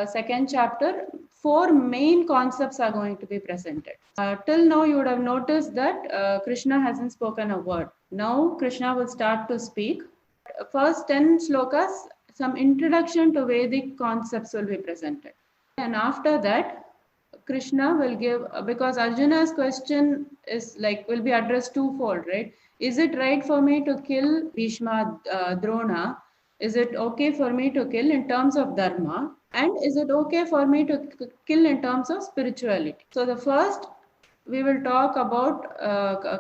second chapter, four main concepts are going to be presented. Till now, you would have noticed that Krishna hasn't spoken a word. Now, Krishna will start to speak. First 10 slokas, some introduction to Vedic concepts will be presented. And after that, Krishna will give, because Arjuna's question is like, will be addressed twofold, right? Is it right for me to kill Bhishma, Drona? Is it okay for me to kill in terms of dharma? And is it okay for me to kill in terms of spirituality? So the first, we will talk about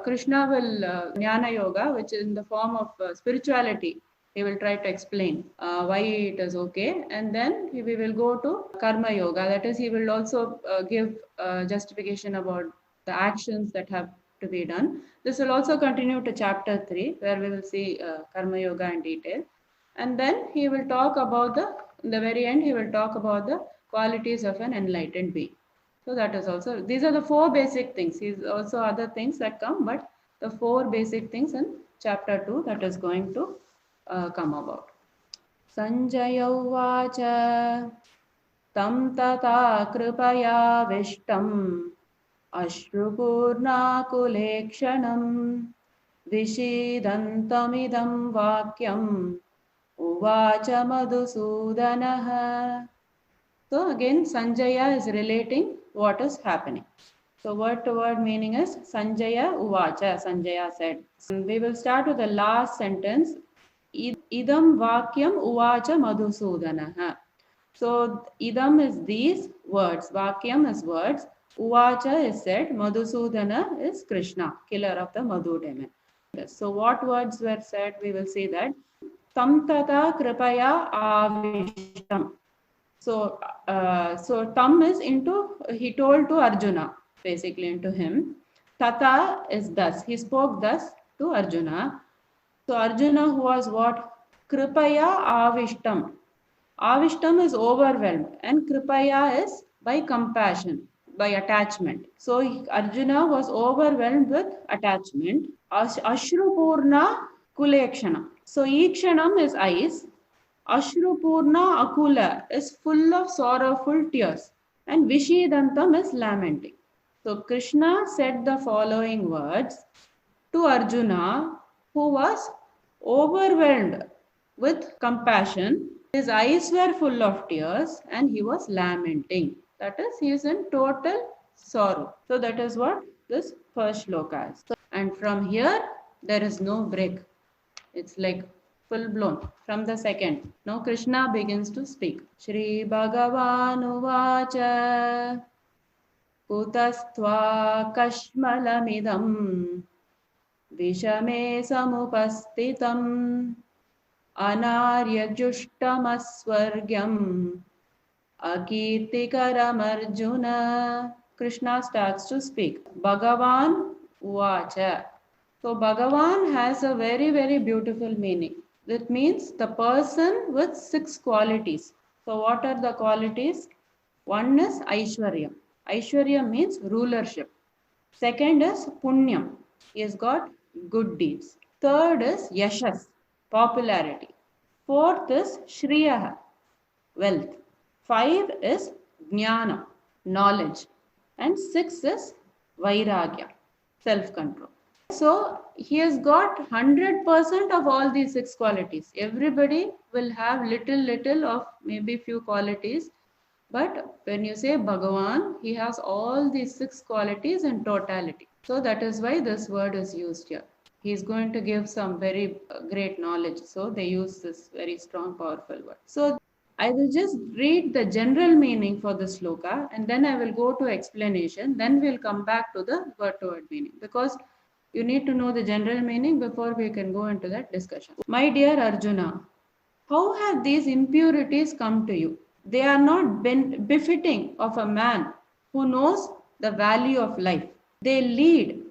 Krishna will Jnana Yoga, which is in the form of spirituality. He will try to explain why it is okay, and then we will go to Karma Yoga. That is, he will also give justification about the actions that have to be done. This will also continue to chapter 3, where we will see Karma Yoga in detail. And then he will talk about in the very end, he will talk about the qualities of an enlightened being. So that is also, these are the four basic things. These also other things that come, but the four basic things in chapter 2 that is going to come about. Sanjaya Uvacha Tam Tata Kripaya Ashrupurnakulekshanam Vishidantamidam Vakyam Uvacha Madhusudanaha. So again, Sanjaya is relating what is happening. So word to word meaning is Sanjaya Uvacha, Sanjaya said. And we will start with the last sentence. Idam Vakyam Uvacha Madhusudanaha. So idam is these words, Vakyam is words, Uvacha is said, Madhusudana is Krishna, killer of the Madhu demon. So what words were said? We will see that. Tam tata kripaya avishtam. So Tam is into, he told to Arjuna, basically into him. Tata is thus, he spoke thus to Arjuna. So Arjuna, who was what? Kripaya avishtam. Avishtam is overwhelmed, and Kripaya is by compassion, by attachment. So Arjuna was overwhelmed with attachment. Ashrupurna kulekshana. So Ikshanam is eyes. Ashrupurna akula is full of sorrowful tears. And Vishidantam is lamenting. So Krishna said the following words to Arjuna, who was overwhelmed with compassion. His eyes were full of tears and he was lamenting. That is, he is in total sorrow. So that is what this first shloka is. And from here, there is no break. It's like full blown. From the second, now Krishna begins to speak. Shri Bhagavan Uvacha Kutastva Kashmalamidam Vishame Samupastitam Anaryajushtamaswargyam Akirtikaram Arjuna. Krishna starts to speak. Bhagavan Uvacha. So Bhagavan has a very, very beautiful meaning. That means the person with 6 qualities. So what are the qualities? One is Aishwarya. Aishwarya means rulership. Second is Punyam. He has got good deeds. Third is Yashas, popularity. Fourth is Shriyaha, wealth. 5 is Jnana, knowledge. And 6 is Vairagya, self-control. So he has got 100% of all these 6 qualities. Everybody will have little of maybe few qualities. But when you say Bhagavan, he has all these 6 qualities in totality. So that is why this word is used here. He is going to give some very great knowledge. So they use this very strong, powerful word. So I will just read the general meaning for the sloka and then I will go to explanation. Then we'll come back to the word-to-word meaning, because you need to know the general meaning before we can go into that discussion. My dear Arjuna, how have these impurities come to you? They are not befitting of a man who knows the value of life. They lead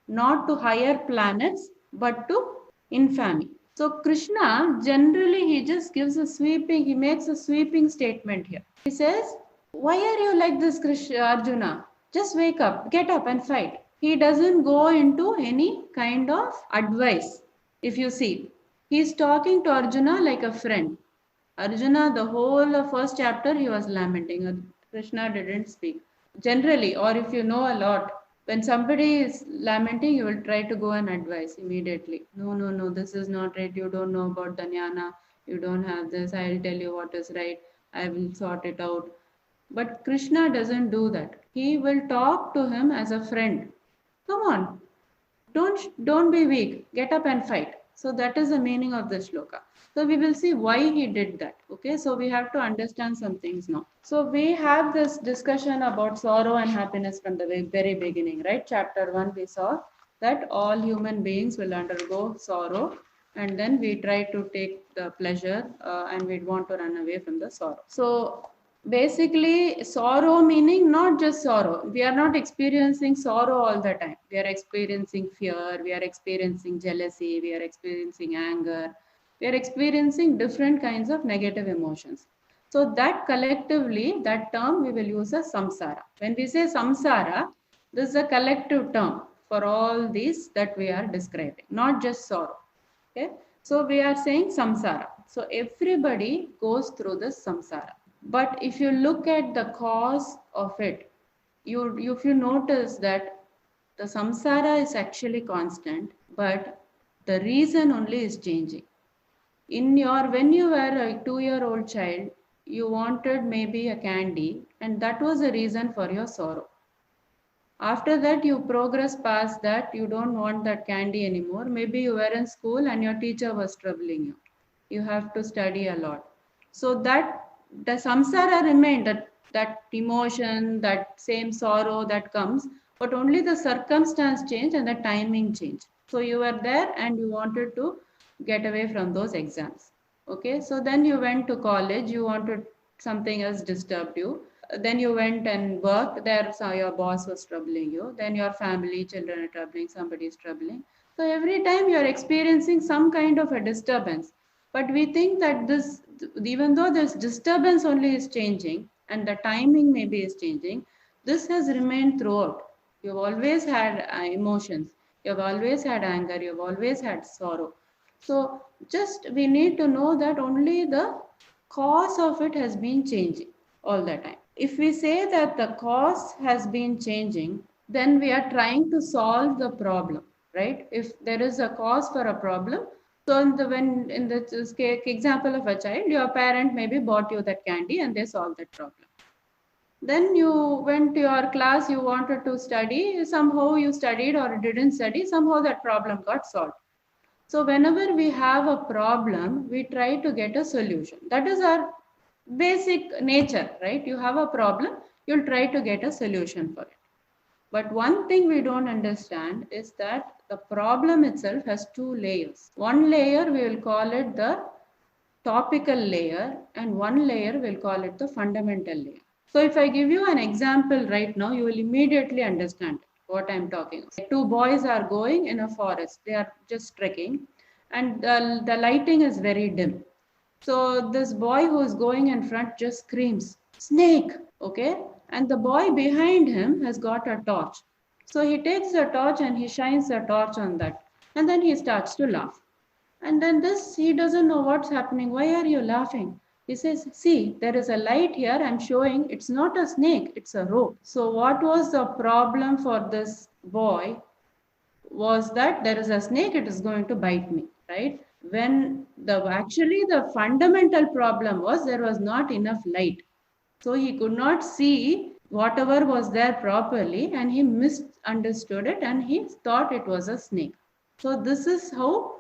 not to higher planets, but to infamy. So Krishna, generally, he just gives he makes a sweeping statement here. He says, why are you like this, Arjuna? Just wake up, get up and fight. He doesn't go into any kind of advice. If you see, he's talking to Arjuna like a friend. Arjuna, the whole first chapter, he was lamenting. Krishna didn't speak. Generally, or if you know a lot, when somebody is lamenting, you will try to go and advise immediately. No, no, no, this is not right. You don't know about the jnana. You don't have this. I'll tell you what is right. I will sort it out. But Krishna doesn't do that. He will talk to him as a friend. Come on, don't be weak. Get up and fight. So that is the meaning of this shloka. So we will see why he did that. Okay, so we have to understand some things now. So we have this discussion about sorrow and happiness from the very beginning, right? Chapter 1, we saw that all human beings will undergo sorrow, and then we try to take the pleasure and we want to run away from the sorrow. So basically, sorrow meaning not just sorrow. We are not experiencing sorrow all the time. We are experiencing fear, we are experiencing jealousy, we are experiencing anger, we are experiencing different kinds of negative emotions. So that collectively, that term we will use as samsara. When we say samsara, this is a collective term for all these that we are describing, not just sorrow. Okay, so we are saying samsara. So everybody goes through this samsara. But if you look at the cause of it, if you notice that the samsara is actually constant, but the reason only is changing. When you were a 2-year-old child, you wanted maybe a candy, and that was the reason for your sorrow. After that, you progress past that, you don't want that candy anymore. Maybe you were in school and your teacher was troubling you. You have to study a lot. So that the samsara remained, that emotion, that same sorrow that comes, but only the circumstance change and the timing change. So you were there and you wanted to get away from those exams. Okay, so then you went to college, you wanted something else disturbed you. Then you went and worked there, so your boss was troubling you. Then your family, children are troubling, somebody is troubling. So every time you are experiencing some kind of a disturbance. But we think that this, even though this disturbance only is changing and the timing maybe is changing, this has remained throughout. You've always had emotions, you've always had anger, you've always had sorrow. So just we need to know that only the cause of it has been changing all the time. If we say that the cause has been changing, then we are trying to solve the problem, right? If there is a cause for a problem, so in the example of a child, your parent maybe bought you that candy and they solved that problem. Then you went to your class, you wanted to study, somehow you studied or didn't study, somehow that problem got solved. So whenever we have a problem, we try to get a solution. That is our basic nature, right? You have a problem, you'll try to get a solution for it. But one thing we don't understand is that the problem itself has 2 layers. One layer, we will call it the topical layer, and one layer, we'll call it the fundamental layer. So if I give you an example right now, you will immediately understand what I'm talking about. 2 boys are going in a forest. They are just trekking and the lighting is very dim. So this boy who is going in front just screams, snake, okay? And the boy behind him has got a torch. So he takes the torch and he shines the torch on that. And then he starts to laugh. And then he doesn't know what's happening. Why are you laughing? He says, see, there is a light here. I'm showing it's not a snake, it's a rope. So what was the problem for this boy was that there is a snake, it is going to bite me, right? When actually the fundamental problem was there was not enough light. So he could not see whatever was there properly and he misunderstood it and he thought it was a snake. So this is how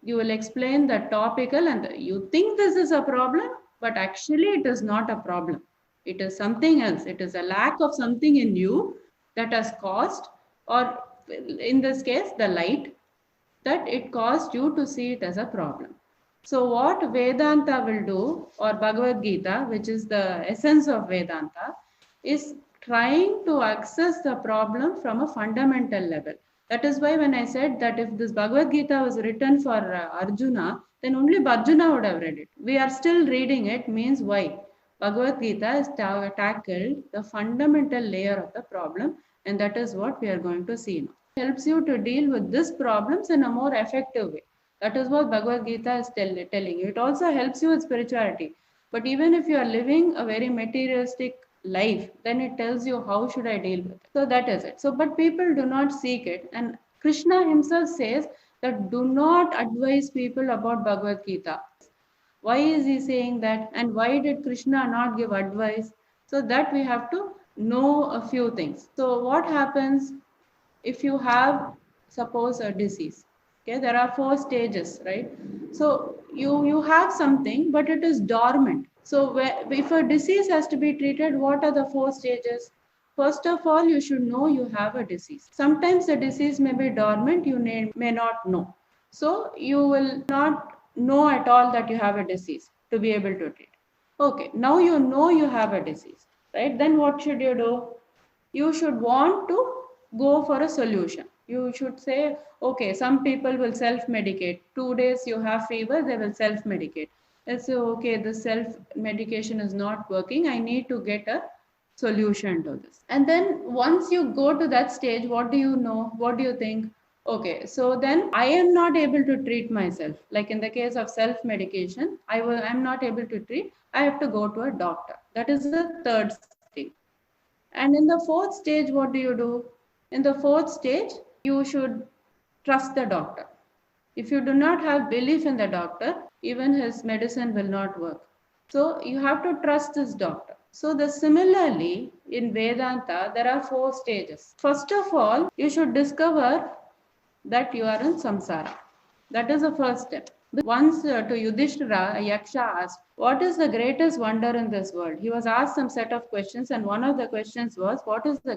you will explain the topical and you think this is a problem, but actually it is not a problem. It is something else. It is a lack of something in you that has caused, or in this case, the light, that it caused you to see it as a problem. So what Vedanta will do, or Bhagavad Gita, which is the essence of Vedanta, is trying to access the problem from a fundamental level. That is why when I said that if this Bhagavad Gita was written for Arjuna, then only Arjuna would have read it. We are still reading it, means why? Bhagavad Gita has tackled the fundamental layer of the problem, and that is what we are going to see now. It helps you to deal with these problems in a more effective way. That is what Bhagavad Gita is telling you. It also helps you with spirituality. But even if you are living a very materialistic life, then it tells you how should I deal with it. So that is it. So, but people do not seek it. And Krishna himself says that do not advise people about Bhagavad Gita. Why is he saying that? And why did Krishna not give advice? So that we have to know a few things. So what happens if you have, suppose, a disease? Okay, there are 4 stages, right? So you have something, but it is dormant. So if a disease has to be treated, what are the 4 stages? First of all, you should know you have a disease. Sometimes the disease may be dormant, you may not know. So you will not know at all that you have a disease to be able to treat. Okay, now you know you have a disease, right? Then what should you do? You should want to go for a solution. You should say, okay, some people will self-medicate. 2 days you have fever, they will self-medicate. Let's say, okay, the self-medication is not working. I need to get a solution to this. And then once you go to that stage, what do you know? What do you think? Okay, so then I am not able to treat myself. Like in the case of self-medication, I'm not able to treat. I have to go to a doctor. That is the third stage. And in the 4th stage, what do? In the 4th stage, you should trust the doctor. If you do not have belief in the doctor, even his medicine will not work. So you have to trust this doctor. So similarly, in Vedanta, there are 4 stages. First of all, you should discover that you are in samsara. That is the first step. Once to Yudhishthira, a yaksha asked, what is the greatest wonder in this world? He was asked some set of questions, and one of the questions was, what is the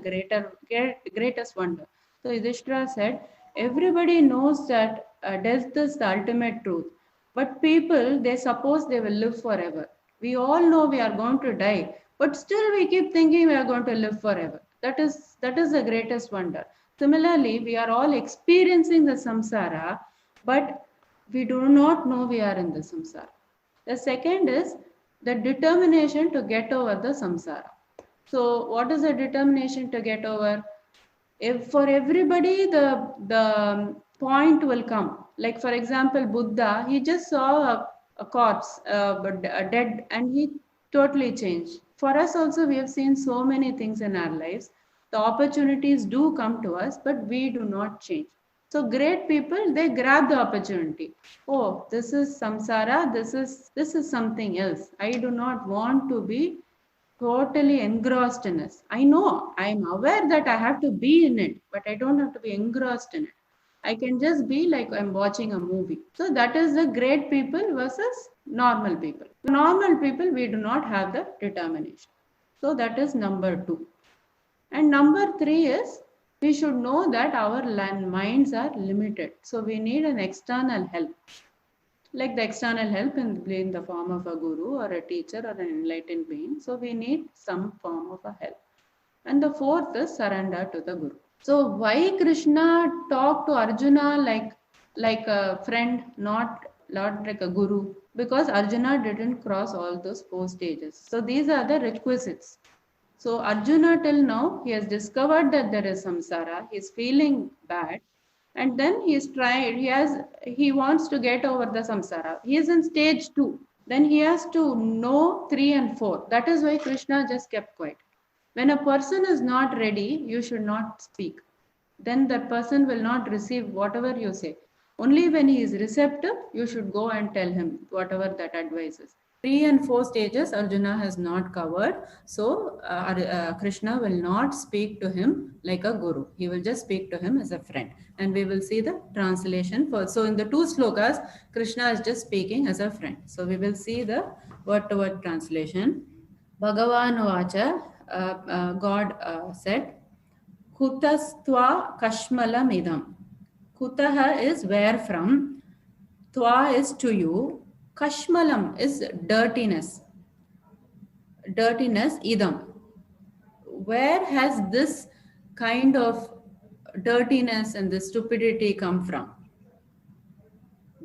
greatest wonder? So Yudhishthira said, everybody knows that death is the ultimate truth. But people, they suppose they will live forever. We all know we are going to die, but still we keep thinking we are going to live forever. That is the greatest wonder. Similarly, we are all experiencing the samsara, but we do not know we are in the samsara. The second is the determination to get over the samsara. So, what is the determination to get over? If for everybody, the point will come. Like for example, Buddha, he just saw a corpse, a dead, and he totally changed. For us also, we have seen so many things in our lives. The opportunities do come to us, but we do not change. So great people, they grab the opportunity. Oh, this is samsara. This is something else. I do not want to be totally engrossed in this. I know, I'm aware that I have to be in it, but I don't have to be engrossed in it. I can just be like I'm watching a movie. So that is the great people versus normal people. Normal people, we do not have the determination. So that is number 2. And number 3 is we should know that our minds are limited. So we need an external help. Like the external help in the form of a guru or a teacher or an enlightened being. So we need some form of a help. And the 4th is surrender to the guru. So why Krishna talked to Arjuna like a friend, not like a guru? Because Arjuna didn't cross all those 4 stages. So these are the requisites. So Arjuna till now, he has discovered that there is samsara. He is feeling bad. And then he wants to get over the samsara. He is in stage 2. Then he has to know 3 and 4. That is why Krishna just kept quiet. When a person is not ready, you should not speak. Then that person will not receive whatever you say. Only when he is receptive, you should go and tell him whatever that advice is. 3 and 4 stages Arjuna has not covered. So Krishna will not speak to him like a guru. He will just speak to him as a friend. And we will see the translation for. So in the 2 slokas, Krishna is just speaking as a friend. So we will see the word-to-word translation. Bhagavan Vacha, God said, Kutastva kashmalam idam. Kutaha is where from. Twa is to you. Kashmalam is dirtiness. Dirtiness, idam. Where has this kind of dirtiness and this stupidity come from?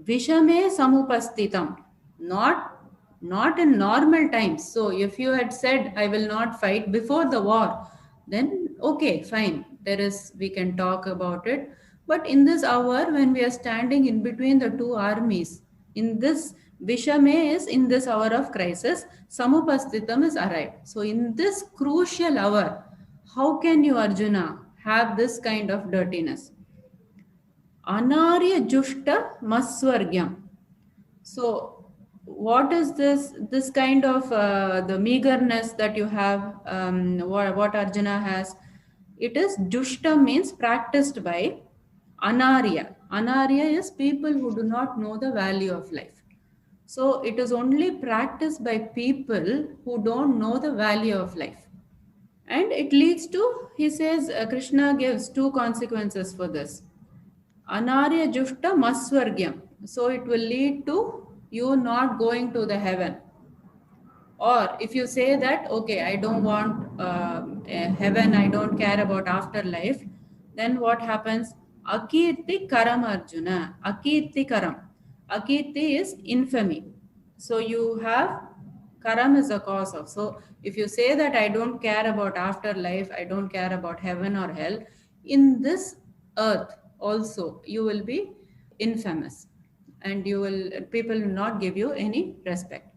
Vishame samupastitam. Not in normal times. So if you had said, I will not fight before the war, then okay, fine. We can talk about it. But in this hour, when we are standing in between the two armies, in this Vishame is in this hour of crisis, Samupastitam is arrived. So in this crucial hour, how can you, Arjuna, have this kind of dirtiness? Anarya Jushta Maswargyam. So, what is this? This kind of the meagerness that you have, what Arjuna has, it is Jushta means practiced by Anarya. Anarya is people who do not know the value of life. So, it is only practiced by people who don't know the value of life. And it leads to, he says, Krishna gives two consequences for this. Anarya Jushta Maswargyam. So it will lead to you not going to the heaven. Or if you say that, okay, I don't want heaven, I don't care about afterlife, then what happens? Akirti Karam Arjuna. Akirti Karam. Akirti is infamy. So you have Karam is a cause of. So if you say that I don't care about afterlife, I don't care about heaven or hell, in this earth also you will be infamous and you will people will not give you any respect.